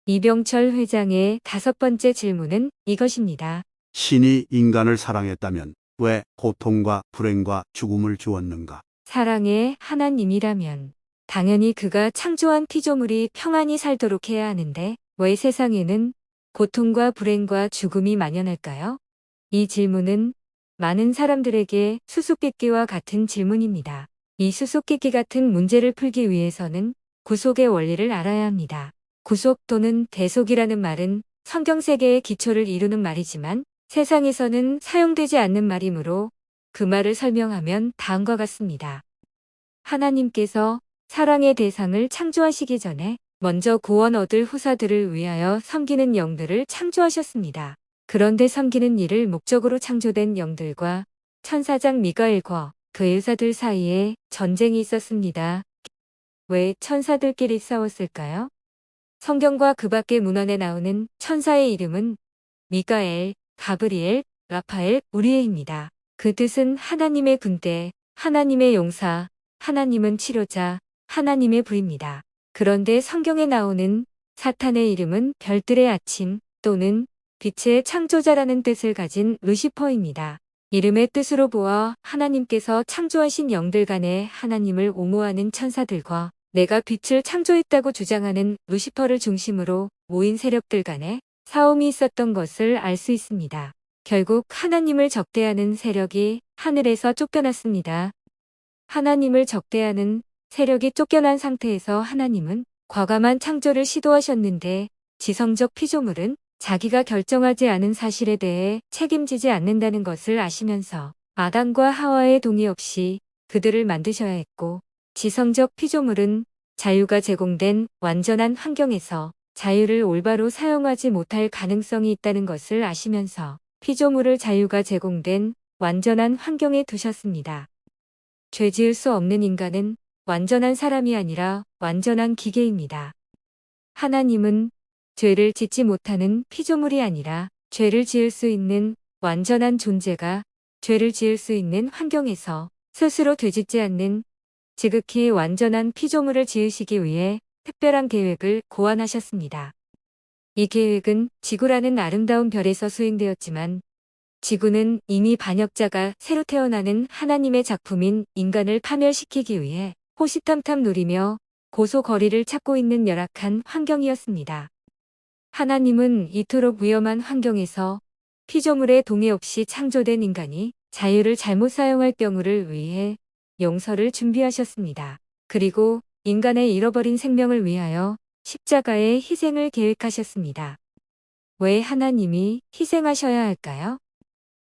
이병철 회장의 5번째 질문은 이것입니다. 신이 인간을 사랑했다면 왜 고통과 불행과 죽음을 주었는가? 사랑의 하나님이라면 당연히 그가 창조한 피조물이 평안히 살도록 해야 하는데 왜 세상에는 고통과 불행과 죽음이 만연할까요? 이 질문은 많은 사람들에게 수수께끼와 같은 질문입니다. 이 수수께끼 같은 문제를 풀기 위해서는 구속의 원리를 알아야 합니다. 구속 또는 대속이라는 말은 성경 세계의 기초를 이루는 말이지만 세상에서는 사용되지 않는 말이므로 그 말을 설명하면 다음과 같습니다. 하나님께서 사랑의 대상을 창조하시기 전에 먼저 구원 얻을 후사들을 위하여 섬기는 영들을 창조하셨습니다. 그런데 섬기는 일을 목적으로 창조된 영들과 천사장 미가엘과 그의 의사들 사이에 전쟁이 있었습니다. 왜 천사들끼리 싸웠을까요? 성경과 그 밖의 문헌에 나오는 천사의 이름은 미가엘, 가브리엘, 라파엘, 우리엘입니다. 그 뜻은 하나님의 군대, 하나님의 용사, 하나님은 치료자, 하나님의 부입니다. 그런데 성경에 나오는 사탄의 이름은 별들의 아침 또는 빛의 창조자라는 뜻을 가진 루시퍼입니다. 이름의 뜻으로 보아 하나님께서 창조하신 영들 간에 하나님을 옹호하는 천사들과 내가 빛을 창조했다고 주장하는 루시퍼를 중심으로 모인 세력들 간에 싸움이 있었던 것을 알 수 있습니다. 결국 하나님을 적대하는 세력이 하늘에서 쫓겨났습니다. 하나님을 적대하는 세력이 쫓겨난 상태에서 하나님은 과감한 창조를 시도하셨는데 지성적 피조물은 자기가 결정하지 않은 사실에 대해 책임지지 않는다는 것을 아시면서 아담과 하와의 동의 없이 그들을 만드셔야 했고 지성적 피조물은 자유가 제공된 완전한 환경에서 자유를 올바로 사용하지 못할 가능성이 있다는 것을 아시면서 피조물을 자유가 제공된 완전한 환경에 두셨습니다. 죄 지을 수 없는 인간은 완전한 사람이 아니라 완전한 기계입니다. 하나님은 죄를 짓지 못하는 피조물이 아니라 죄를 지을 수 있는 완전한 존재가 죄를 지을 수 있는 환경에서 스스로 되짓지 않는 지극히 완전한 피조물을 지으시기 위해 특별한 계획을 고안하셨습니다. 이 계획은 지구라는 아름다운 별에서 수행되었지만 지구는 이미 반역자가 새로 태어나는 하나님의 작품인 인간을 파멸시키기 위해 호시탐탐 누리며 고소거리를 찾고 있는 열악한 환경이었습니다. 하나님은 이토록 위험한 환경에서 피조물의 동의 없이 창조된 인간이 자유를 잘못 사용할 경우를 위해 용서를 준비하셨습니다. 그리고 인간의 잃어버린 생명을 위하여 십자가의 희생을 계획하셨습니다. 왜 하나님이 희생하셔야 할까요?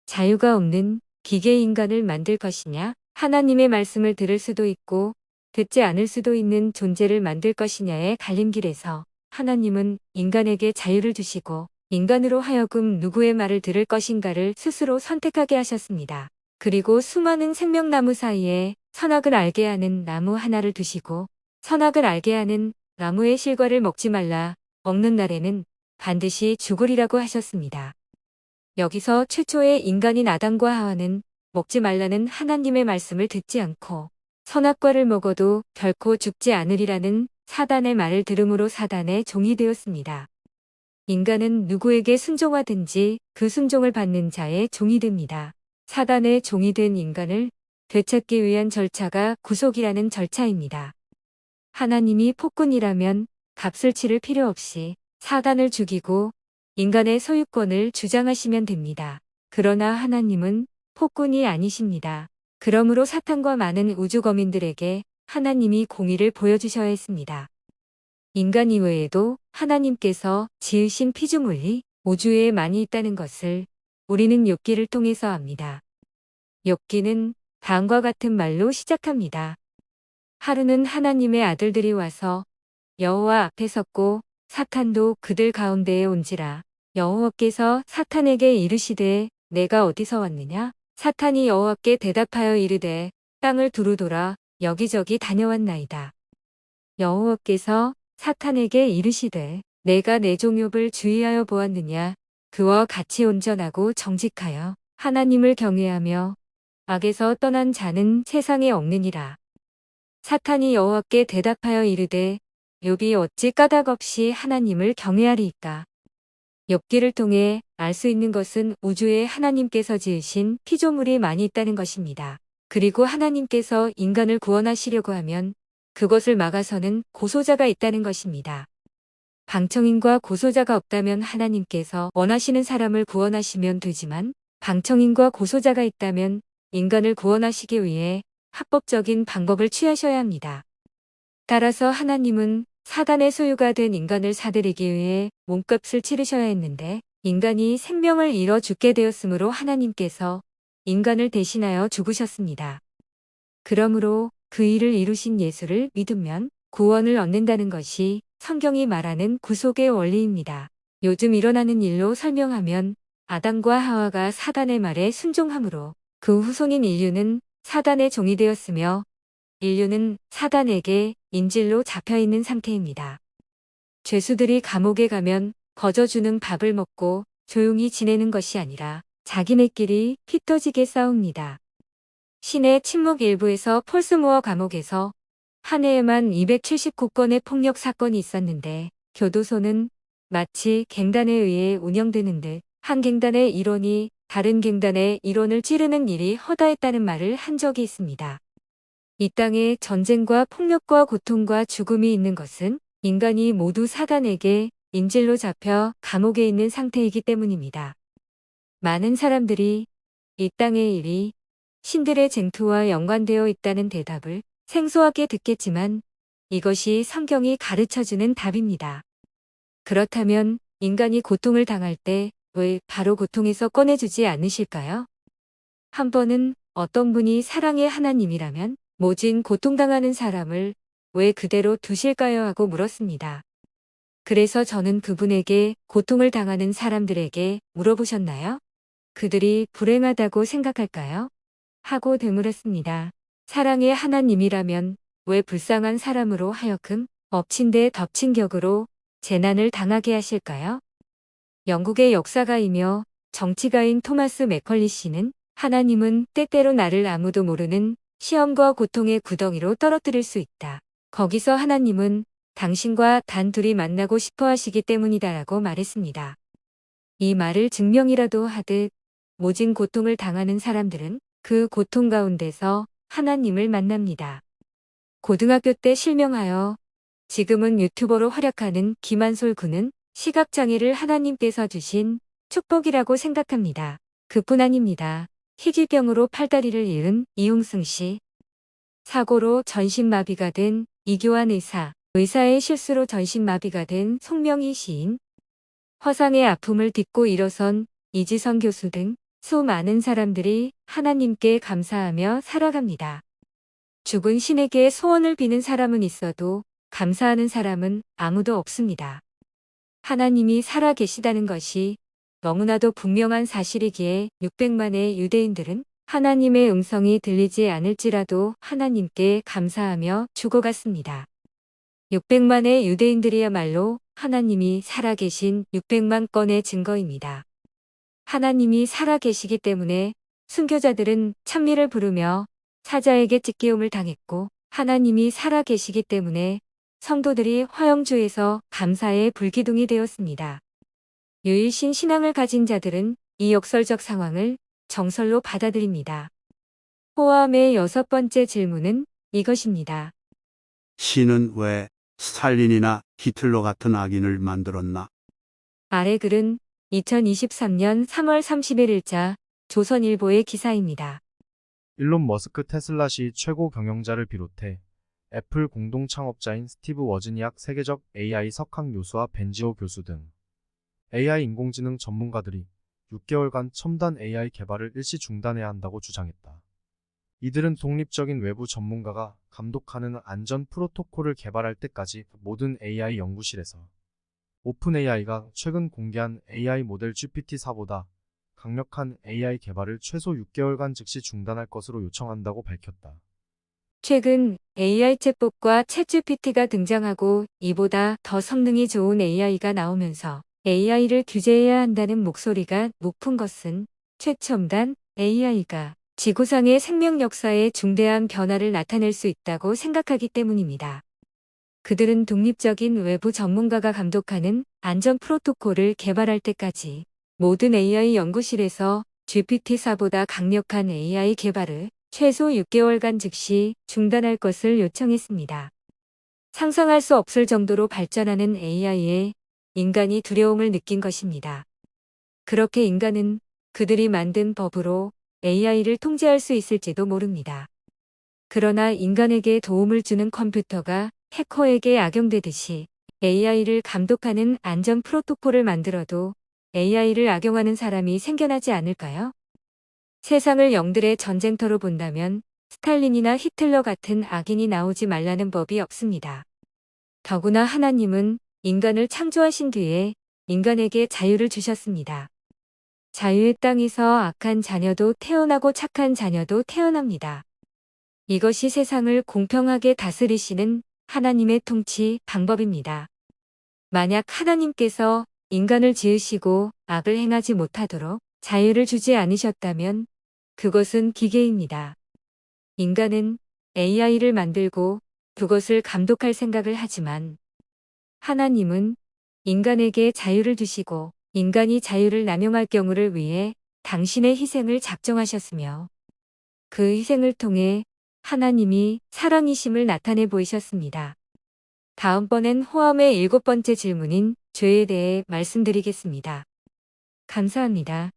자유가 없는 기계 인간을 만들 것이냐, 하나님의 말씀을 들을 수도 있고 듣지 않을 수도 있는 존재를 만들 것이냐의 갈림길에서 하나님은 인간에게 자유를 주시고 인간으로 하여금 누구의 말을 들을 것인가를 스스로 선택하게 하셨습니다. 그리고 수많은 생명나무 사이에 선악을 알게 하는 나무 하나를 두시고 선악을 알게 하는 나무의 실과를 먹지 말라, 먹는 날에는 반드시 죽으리라고 하셨습니다. 여기서 최초의 인간인 아담과 하와는 먹지 말라는 하나님의 말씀을 듣지 않고 선악과를 먹어도 결코 죽지 않으리라는 사단의 말을 들음으로 사단의 종이 되었습니다. 인간은 누구에게 순종하든지 그 순종을 받는 자의 종이 됩니다. 사단의 종이 된 인간을 되찾기 위한 절차가 구속이라는 절차입니다. 하나님이 폭군이라면 값을 치를 필요 없이 사단을 죽이고 인간의 소유권을 주장하시면 됩니다. 그러나 하나님은 폭군이 아니십니다. 그러므로 사탄과 많은 우주거민들에게 하나님이 공의를 보여주셔야 했습니다. 인간 이외에도 하나님께서 지으신 피조물이 우주에 많이 있다는 것을 우리는 욥기를 통해서 압니다. 욥기는 다음과 같은 말로 시작합니다. 하루는 하나님의 아들들이 와서 여호와 앞에 섰고 사탄도 그들 가운데에 온지라. 여호와께서 사탄에게 이르시되 내가 어디서 왔느냐? 사탄이 여호와께 대답하여 이르되 땅을 두루 돌아 여기저기 다녀왔나이다. 여호와께서 사탄에게 이르시되 내가 내 종 욥을 주의하여 보았느냐? 그와 같이 온전하고 정직하여 하나님을 경외하며 악에서 떠난 자는 세상에 없느니라. 사탄이 여호와께 대답하여 이르되 욥이 어찌 까닭없이 하나님을 경외하리이까. 욥기를 통해 알 수 있는 것은 우주에 하나님께서 지으신 피조물이 많이 있다는 것입니다. 그리고 하나님께서 인간을 구원하시려고 하면 그것을 막아서는 고소자가 있다는 것입니다. 방청인과 고소자가 없다면 하나님께서 원하시는 사람을 구원하시면 되지만 방청인과 고소자가 있다면 인간을 구원하시기 위해 합법적인 방법을 취하셔야 합니다. 따라서 하나님은 사단의 소유가 된 인간을 사들이기 위해 몸값을 치르셔야 했는데 인간이 생명을 잃어 죽게 되었으므로 하나님께서 인간을 대신하여 죽으셨습니다. 그러므로 그 일을 이루신 예수를 믿으면 구원을 얻는다는 것이 성경이 말하는 구속의 원리입니다. 요즘 일어나는 일로 설명하면 아담과 하와가 사단의 말에 순종함으로 그 후손인 인류는 사단의 종이 되었으며 인류는 사단에게 인질로 잡혀있는 상태입니다. 죄수들이 감옥에 가면 거저주는 밥을 먹고 조용히 지내는 것이 아니라 자기네끼리 피 터지게 싸웁니다. 신의 침묵 일부에서 폴스모어 감옥에서 한 해에만 279건의 폭력 사건이 있었는데 교도소는 마치 갱단에 의해 운영되는 듯 한 갱단의 일원이 다른 갱단의 일원을 찌르는 일이 허다했다는 말을 한 적이 있습니다. 이 땅에 전쟁과 폭력과 고통과 죽음이 있는 것은 인간이 모두 사단에게 인질로 잡혀 감옥에 있는 상태이기 때문입니다. 많은 사람들이 이 땅의 일이 신들의 쟁투와 연관되어 있다는 대답을 생소하게 듣겠지만 이것이 성경이 가르쳐주는 답입니다. 그렇다면 인간이 고통을 당할 때 왜 바로 고통에서 꺼내주지 않으실까요? 한 번은 어떤 분이 사랑의 하나님이라면 모진 고통당하는 사람을 왜 그대로 두실까요? 하고 물었습니다. 그래서 저는 그분에게 고통을 당하는 사람들에게 물어보셨나요? 그들이 불행하다고 생각할까요? 하고 되물었습니다. 사랑의 하나님이라면 왜 불쌍한 사람으로 하여금 엎친 데 덮친 격으로 재난을 당하게 하실까요? 영국의 역사가이며 정치가인 토마스 맥컬리 씨는 하나님은 때때로 나를 아무도 모르는 시험과 고통의 구덩이로 떨어뜨릴 수 있다. 거기서 하나님은 당신과 단둘이 만나고 싶어 하시기 때문이다라고 말했습니다. 이 말을 증명이라도 하듯 모진 고통을 당하는 사람들은 그 고통 가운데서 하나님을 만납니다. 고등학교 때 실명하여 지금은 유튜버로 활약하는 김한솔 군은 시각장애를 하나님께서 주신 축복이라고 생각합니다. 그뿐 아닙니다. 희귀병으로 팔다리를 잃은 이용승 씨, 사고로 전신마비가 된 이교환 의사, 의사의 실수로 전신마비가 된 송명희 시인, 화상의 아픔을 딛고 일어선 이지성 교수 등 수많은 사람들이 하나님께 감사하며 살아갑니다. 죽은 신에게 소원을 비는 사람은 있어도 감사하는 사람은 아무도 없습니다. 하나님이 살아 계시다는 것이 너무나도 분명한 사실이기에 600만의 유대인들은 하나님의 음성이 들리지 않을지라도 하나님께 감사하며 죽어갔습니다. 600만의 유대인들이야말로 하나님이 살아계신 600만 건의 증거입니다. 하나님이 살아계시기 때문에 순교자들은 찬미를 부르며 사자에게 찢기움을 당했고 하나님이 살아계시기 때문에 성도들이 화영주에서 감사의 불기둥이 되었습니다. 유일신 신앙을 가진 자들은 이 역설적 상황을 정설로 받아들입니다. 호암의 6번째 질문은 이것입니다. 신은 왜 스탈린이나 히틀러 같은 악인을 만들었나? 아래 글은 2023년 3월 31일자 조선일보의 기사입니다. 일론 머스크 테슬라시 최고 경영자를 비롯해 애플 공동 창업자인 스티브 워즈니악 세계적 AI 석학 교수와 벤지오 교수 등 AI 인공지능 전문가들이 6개월간 첨단 AI 개발을 일시 중단해야 한다고 주장했다. 이들은 독립적인 외부 전문가가 감독하는 안전 프로토콜을 개발할 때까지 모든 AI 연구실에서 오픈AI가 최근 공개한 AI 모델 GPT-4보다 강력한 AI 개발을 최소 6개월간 즉시 중단할 것으로 요청한다고 밝혔다. 최근 AI 챗봇과 챗GPT가 등장하고 이보다 더 성능이 좋은 AI가 나오면서 AI를 규제해야 한다는 목소리가 높은 것은 최첨단 AI가 지구상의 생명 역사에 중대한 변화를 나타낼 수 있다고 생각하기 때문입니다. 그들은 독립적인 외부 전문가가 감독하는 안전 프로토콜을 개발할 때까지 모든 AI 연구실에서 GPT-4보다 강력한 AI 개발을 최소 6개월간 즉시 중단할 것을 요청했습니다. 상상할 수 없을 정도로 발전하는 AI에 인간이 두려움을 느낀 것입니다. 그렇게 인간은 그들이 만든 법으로 AI를 통제할 수 있을지도 모릅니다. 그러나 인간에게 도움을 주는 컴퓨터가 해커에게 악용되듯이 AI를 감독하는 안전 프로토콜을 만들어도 AI를 악용하는 사람이 생겨나지 않을까요? 세상을 영들의 전쟁터로 본다면 스탈린이나 히틀러 같은 악인이 나오지 말라는 법이 없습니다. 더구나 하나님은 인간을 창조하신 뒤에 인간에게 자유를 주셨습니다. 자유의 땅에서 악한 자녀도 태어나고 착한 자녀도 태어납니다. 이것이 세상을 공평하게 다스리시는 하나님의 통치 방법입니다. 만약 하나님께서 인간을 지으시고 악을 행하지 못하도록 자유를 주지 않으셨다면 그것은 기계입니다. 인간은 AI를 만들고 그것을 감독할 생각을 하지만 하나님은 인간에게 자유를 주시고 인간이 자유를 남용할 경우를 위해 당신의 희생을 작정하셨으며 그 희생을 통해 하나님이 사랑이심을 나타내 보이셨습니다. 다음번엔 호함의 7번째 질문인 죄에 대해 말씀드리겠습니다. 감사합니다.